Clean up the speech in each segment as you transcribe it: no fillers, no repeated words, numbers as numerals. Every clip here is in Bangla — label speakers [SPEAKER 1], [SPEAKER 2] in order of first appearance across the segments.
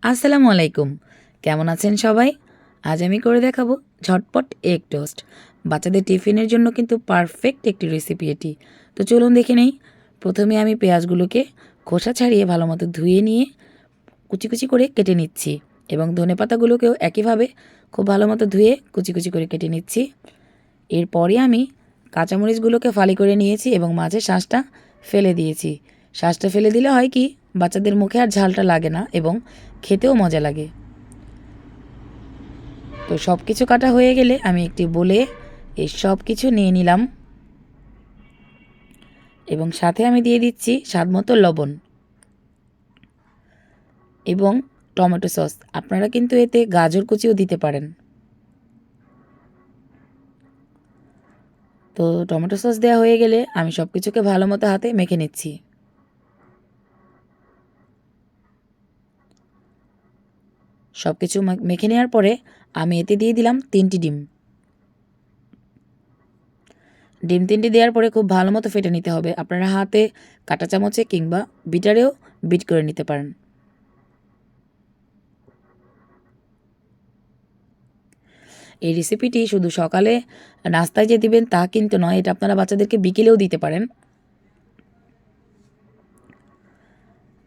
[SPEAKER 1] আসসালামু আলাইকুম। কেমন আছেন সবাই? আজ আমি করে দেখাবো ঝটপট এগ টোস্ট। বাচ্চাদের টিফিনের জন্য কিন্তু পারফেক্ট একটি রেসিপি এটি। তো চলুন দেখে নেই। প্রথমে আমি পেঁয়াজগুলোকে খোসা ছাড়িয়ে ভালোমতো ধুয়ে নিয়ে কুচি কুচি করে কেটে নিচ্ছি এবং ধনেপাতাগুলোকেও একইভাবে খুব ভালোমতো ধুয়ে কুচি কুচি করে কেটে নিচ্ছি। এরপরে আমি কাঁচামরিচগুলোকে ফালি করে নিয়েছি এবং মাঝে শাঁসটা ফেলে দিয়েছি। শাঁসটা ফেলে দিলে হয় কি, বাচ্চাদের মুখে আর ঝালটা লাগে না এবং খেতেও মজা লাগে। তো সব কিছু কাটা হয়ে গেলে আমি একটি বলে এই সব কিছু নিয়ে নিলাম এবং সাথে আমি দিয়ে দিচ্ছি স্বাদমতো লবণ এবং টমেটো সস। আপনারা কিন্তু এতে গাজর কুচিও দিতে পারেন। তো টমেটো সস দেওয়া হয়ে গেলে আমি সব কিছুকে ভালো মতো হাতে মেখে নিচ্ছি। সব কিছু মেখে নেওয়ার পরে আমি এতে দিয়ে দিলাম 3টি ডিম। ডিম 3টি দেওয়ার পরে খুব ভালো মতো ফেটে নিতে হবে। আপনারা হাতে, কাঁটা চামচে কিংবা বিটারেও বিট করে নিতে পারেন। এই রেসিপিটি শুধু সকালে নাস্তায় যে দিবেন তা কিন্তু নয়, এটা আপনারা বাচ্চাদেরকে বিকেলেও দিতে পারেন।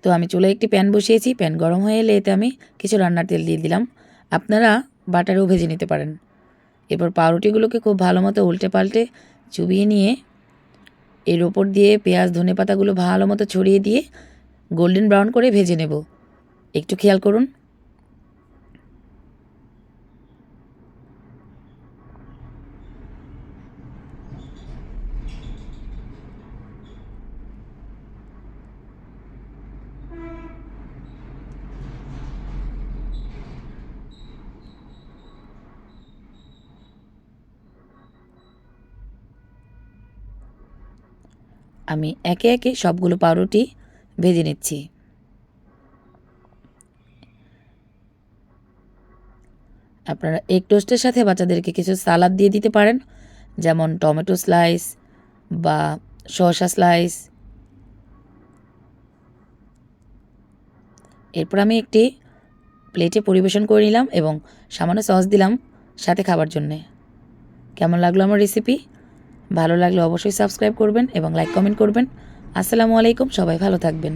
[SPEAKER 1] তো আমি চুলায় একটি প্যান বসিয়েছি। প্যান গরম হয়ে এলে এতে আমি কিছু রান্নার তেল দিয়ে দিলাম। আপনারা বাটারেও ভেজে নিতে পারেন। এরপর পাউরুটিগুলোকে খুব ভালো মতো উল্টে পাল্টে চুবিয়ে নিয়ে এর ওপর দিয়ে পেঁয়াজ ধনেপাতাগুলো ভালো মতো ছড়িয়ে দিয়ে গোল্ডেন ব্রাউন করে ভেজে নেব। একটু খেয়াল করুন। আমি একে একে সবগুলো পাউরুটি ভেজে নিচ্ছি। আপনারা এগ টোস্টের সাথে বাচ্চাদেরকে কিছু সালাদ দিয়ে দিতে পারেন, যেমন টমেটো স্লাইস বা শসা স্লাইস। এরপর আমি একটি প্লেটে পরিবেশন করে নিলাম এবং সামান্য সস দিলাম সাথে খাবার জন্যে। কেমন লাগলো আমার রেসিপি? ভালো লাগলে অবশ্যই সাবস্ক্রাইব করবেন এবং লাইক কমেন্ট করবেন। আসসালামু আলাইকুম, সবাই ভালো থাকবেন।